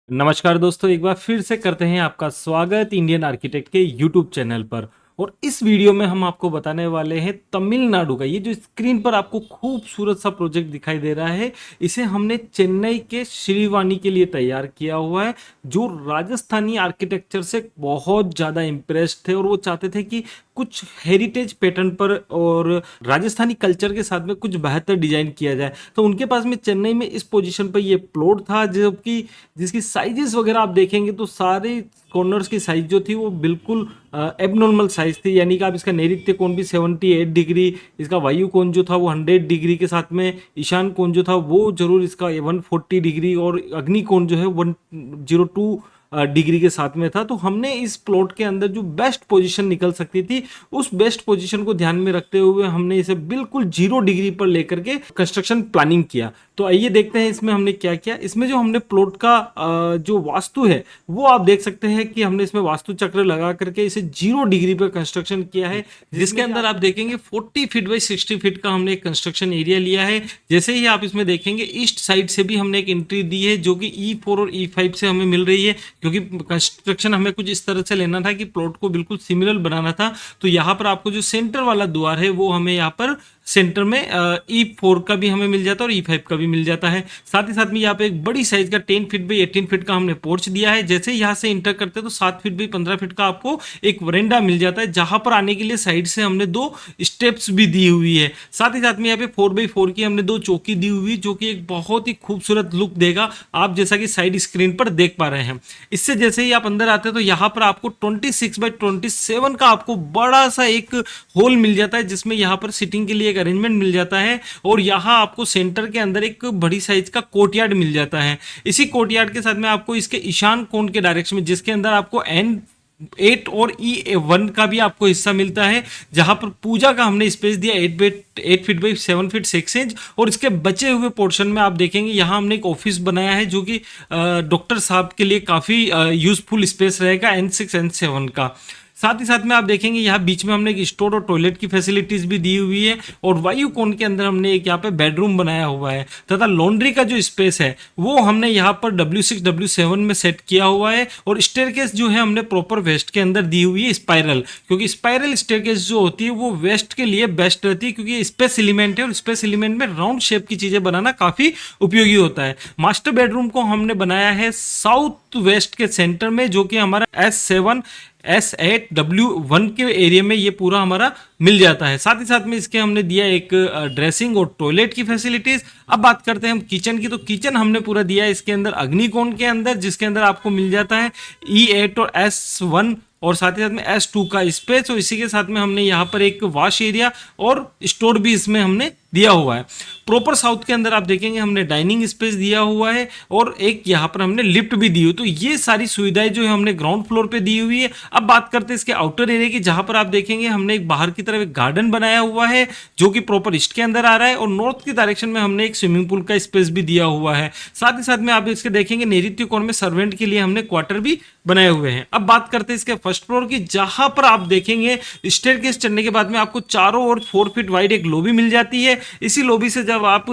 नमस्कार दोस्तों, एक बार फिर से करते हैं आपका स्वागत इंडियन आर्किटेक्ट के यूट्यूब चैनल पर। और इस वीडियो में हम आपको बताने वाले हैं तमिलनाडु का। ये जो स्क्रीन पर आपको खूबसूरत सा प्रोजेक्ट दिखाई दे रहा है, इसे हमने चेन्नई के श्रीवानी के लिए तैयार किया हुआ है, जो राजस्थानी आर्किटेक्चर से बहुत ज़्यादा इम्प्रेस्ड थे और वो चाहते थे कि कुछ हेरिटेज पैटर्न पर और राजस्थानी कल्चर के साथ में कुछ बेहतर डिजाइन किया जाए। तो उनके पास में चेन्नई में इस पोजीशन पर ये प्लॉट था, जबकि जिसकी साइजेस वगैरह आप देखेंगे तो सारे कॉर्नर्स की साइज जो थी वो बिल्कुल एबनॉर्मल साइज थी। यानी कि आप इसका नैऋत्य कोण भी 78 डिग्री, इसका वायु कोण जो था वो 100 डिग्री के साथ में ईशान कोण जो था वो जरूर इसका 140 डिग्री और अग्नि कोण जो है 102 डिग्री के साथ में था। तो हमने इस प्लॉट के अंदर जो बेस्ट पोजीशन निकल सकती थी, उस बेस्ट पोजीशन को ध्यान में रखते हुए हमने इसे बिल्कुल 0 डिग्री पर लेकर के कंस्ट्रक्शन प्लानिंग किया। तो आइए देखते हैं इसमें हमने क्या किया। इसमें जो हमने प्लॉट का जो वास्तु है वो आप देख सकते हैं कि हमने इसमें वास्तु चक्र लगा करके इसे 0 डिग्री पर कंस्ट्रक्शन किया है, जिसके अंदर आप देखेंगे 40 फीट बाई 60 फीट का हमने एक कंस्ट्रक्शन एरिया लिया है। जैसे ही आप इसमें देखेंगे ईस्ट साइड से भी हमने एक एंट्री दी है, जो कि E4 और E5 से हमें मिल रही है, क्योंकि कंस्ट्रक्शन हमें कुछ इस तरह से लेना था कि प्लॉट को बिल्कुल सिमिलर बनाना था। तो यहाँ पर आपको जो सेंटर वाला द्वार है वो हमें यहाँ पर सेंटर में E4 का भी हमें मिल जाता है और E5 का भी मिल जाता है। साथ ही साथ में यहाँ पे एक बड़ी साइज का 10 फीट बाई 18 फीट का हमने पोर्च दिया है। जैसे ही यहाँ से इंटर करते हैं तो 7 फीट बाई 15 फीट का आपको एक वरेंडा मिल जाता है, जहां पर आने के लिए साइड से हमने 2 स्टेप्स भी दी हुई है। साथ ही साथ में यहाँ पे 4x4 की हमने 2 चौकी दी हुई, जो कि एक बहुत ही खूबसूरत लुक देगा, आप जैसा कि साइड स्क्रीन पर देख पा रहे हैं। इससे जैसे ही आप अंदर आते हैं तो यहाँ पर आपको 26 बाई 27 का आपको बड़ा सा एक हॉल मिल जाता है, जिसमें यहाँ पर सिटिंग के लिए एक अरेंजमेंट मिल जाता है। और यहाँ आपको सेंटर के अंदर एक बड़ी साइज का कोर्टयार्ड मिल जाता है। इसी कोर्टयार्ड के साथ में आपको इसके ईशान कोण के डायरेक्शन में, जिसके अंदर आपको N8 और E1 का भी आपको हिस्सा मिलता है, जहां पर पूजा का हमने स्पेस दिया 8 फीट बाई 7 फीट 6 इंच। और इसके बचे हुए पोर्शन में आप देखेंगे यहाँ हमने एक ऑफिस बनाया है, जो कि डॉक्टर साहब के लिए काफ़ी यूजफुल स्पेस रहेगा N6 N7 का। साथ ही साथ में आप देखेंगे यहाँ बीच में हमने एक स्टोर और टॉयलेट की फैसिलिटीज भी दी हुई है, और वायु कोण के अंदर हमने एक यहाँ पे बेडरूम बनाया हुआ है, तथा लॉन्ड्री का जो स्पेस है वो हमने यहाँ पर W6 W7 में सेट किया हुआ है। और स्टेयरकेस जो है हमने प्रॉपर वेस्ट के अंदर दी हुई है स्पाइरल, क्योंकि स्पाइरल स्टेयरकेस जो होती है वो वेस्ट के लिए बेस्ट रहती है, क्योंकि स्पेस एलिमेंट है और स्पेस एलिमेंट में राउंड शेप की चीजें बनाना काफी उपयोगी होता है। मास्टर बेडरूम को हमने बनाया है साउथ वेस्ट के सेंटर में, जो कि हमारा S7 S8 W1 के एरिया में ये पूरा हमारा मिल जाता है। साथ ही साथ में इसके हमने दिया एक ड्रेसिंग और टॉयलेट की फैसिलिटीज। अब बात करते हैं हम किचन की, तो किचन हमने पूरा दिया है इसके अंदर अग्निकोण के अंदर, जिसके अंदर आपको मिल जाता है E8 और S1 और साथ ही साथ में S2 का स्पेस। और इसी के साथ में हमने यहाँ पर एक वॉश एरिया और स्टोर भी इसमें हमने दिया हुआ है। प्रॉपर साउथ के अंदर आप देखेंगे हमने डाइनिंग स्पेस दिया हुआ है और एक यहाँ पर हमने लिफ्ट भी दी हुई। तो ये सारी सुविधाएं जो है हमने ग्राउंड फ्लोर पे दी हुई है। अब बात करते हैं इसके आउटर एरिया की, जहां पर आप देखेंगे हमने एक बाहर की तरफ एक गार्डन बनाया हुआ है, जो कि प्रॉपर ईस्ट के अंदर आ रहा है, और नॉर्थ की डायरेक्शन में हमने एक स्विमिंग पूल का स्पेस भी दिया हुआ है। साथ ही साथ में आप इसके देखेंगे नैऋत्य कोण में सर्वेंट के लिए हमने क्वार्टर भी बनाए हुए हैं। अब बात करते हैं इसके फर्स्ट फ्लोर की, जहां पर आप देखेंगे स्टेयरकेस चढ़ने के बाद में आपको चारों ओर 4 फीट वाइड एक लॉबी मिल जाती है। इसी लॉबी से जब आप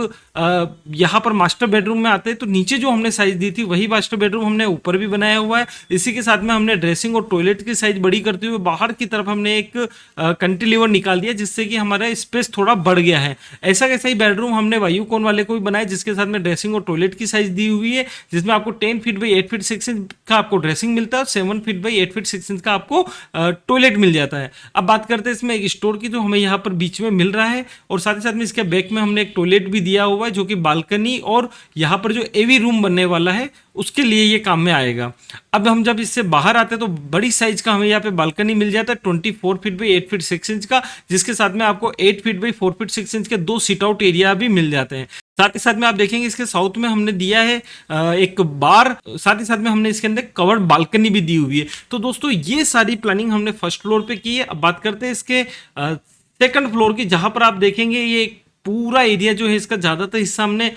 यहाँ पर मास्टर बेडरूम में आते हैं तो नीचे जो हमने साइज दी थी वही मास्टर बेडरूम हमने ऊपर भी बनाया हुआ है। इसी के साथ में हमने ड्रेसिंग और टॉयलेट की साइज बड़ी करते हुए बाहर की तरफ हमने एक कैंटिलीवर निकाल दिया, जिससे कि हमारा स्पेस थोड़ा बढ़ गया है। ऐसा कैसा ही बेडरूम हमने वायु कोण वाले को भी बनाया, जिसके साथ में ड्रेसिंग और टॉयलेट की साइज दी हुई है, जिसमें आपको 10 फीट बाई 8 फीट 6 इंच का आपको ड्रेसिंग मिलता है और 7 फीट बाई 8 फीट 6 इंच का आपको टॉयलेट मिल जाता है। अब बात करते हैं इसमें एक स्टोर की, जो हमें यहाँ पर बीच में मिल रहा है, और साथ ही साथ में इसके बैक में हमने एक टॉयलेट भी दिया हुआ है, जो कि बालकनी और यहाँ पर जो एवी रूम बनने वाला है उसके लिए ये काम में आएगा। अब हम जब इससे बाहर आते हैं तो बड़ी साइज का हमें यहाँ पे बालकनी मिल जाता है 24 फीट बाई 8 फीट 6 इंच का, जिसके साथ में आपको 8 फीट बाई 4 फीट 6 इंच के 2 सिट आउट एरिया भी मिल जाते हैं। साथ ही साथ में आप देखेंगे इसके साउथ में हमने दिया है एक बार, साथ ही साथ में हमने इसके अंदर कवर्ड बालकनी भी दी हुई है। तो दोस्तों ये सारी प्लानिंग हमने फर्स्ट फ्लोर पे की है। अब बात करते हैं इसके सेकंड फ्लोर की, जहां पर आप देखेंगे ये पूरा एरिया जो है इसका ज्यादातर हिस्सा हमने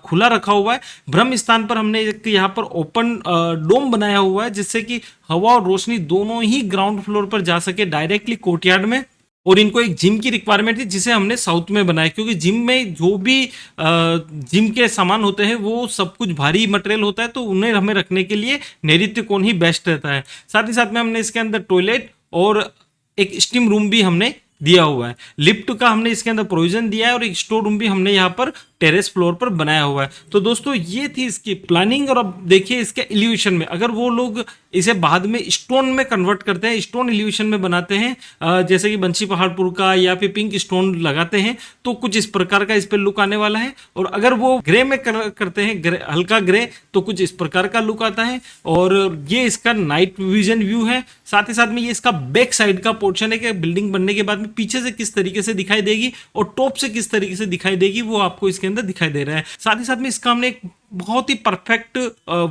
खुला रखा हुआ है। ब्रह्म स्थान पर हमने एक यहाँ पर ओपन डोम बनाया हुआ है, जिससे कि हवा और रोशनी दोनों ही ग्राउंड फ्लोर पर जा सके डायरेक्टली कोर्टयार्ड में। और इनको एक जिम की रिक्वायरमेंट थी जिसे हमने साउथ में बनाया, क्योंकि जिम में जो भी जिम के सामान होते हैं वो सब कुछ भारी मटेरियल होता है, तो उन्हें हमें रखने के लिए नैऋत्य कोण ही बेस्ट रहता है। साथ ही साथ में हमने इसके अंदर टॉयलेट और एक स्टीम रूम भी हमने दिया हुआ है। लिफ्ट का हमने इसके अंदर प्रोविजन दिया है और एक स्टोर रूम भी हमने यहाँ पर टेरेस फ्लोर पर बनाया हुआ है। तो दोस्तों ये थी इसकी प्लानिंग। और अब देखिए इसके एलिवेशन में, अगर वो लोग इसे बाद में स्टोन में कन्वर्ट करते हैं, स्टोन एलिवेशन में बनाते हैं, जैसे कि बंशी पहाड़पुर का या फिर पिंक स्टोन लगाते हैं, तो कुछ इस प्रकार का इस पर लुक आने वाला है। और अगर वो ग्रे में करते हैं, हल्का ग्रे, तो कुछ इस प्रकार का लुक आता है। और ये इसका नाइट विजन व्यू है। साथ ही साथ में ये इसका बैक साइड का पोर्शन है कि बिल्डिंग बनने के बाद में पीछे से किस तरीके से दिखाई देगी और टॉप से किस तरीके से दिखाई देगी, वो आपको इसके अंदर दिखाई दे रहा है। साथ ही साथ में इसका हमने एक बहुत ही परफेक्ट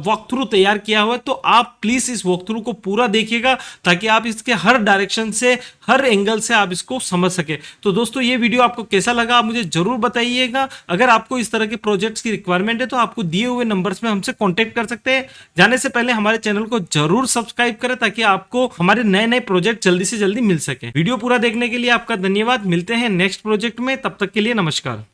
वॉक थ्रू तैयार किया हुआ है। तो आप प्लीज इस वॉक थ्रू को पूरा देखिएगा ताकि आप इसके हर डायरेक्शन से, हर एंगल से आप इसको समझ सके। तो दोस्तों ये वीडियो आपको कैसा लगा आप मुझे जरूर बताइएगा। अगर आपको इस तरह के प्रोजेक्ट्स की रिक्वायरमेंट है तो आपको दिए हुए नंबर्स में हमसे कांटेक्ट कर सकते हैं। जाने से पहले हमारे चैनल को जरूर सब्सक्राइब करें ताकि आपको हमारे नए नए प्रोजेक्ट जल्दी से जल्दी मिल सके। वीडियो पूरा देखने के लिए आपका धन्यवाद। मिलते हैं नेक्स्ट प्रोजेक्ट में, तब तक के लिए नमस्कार।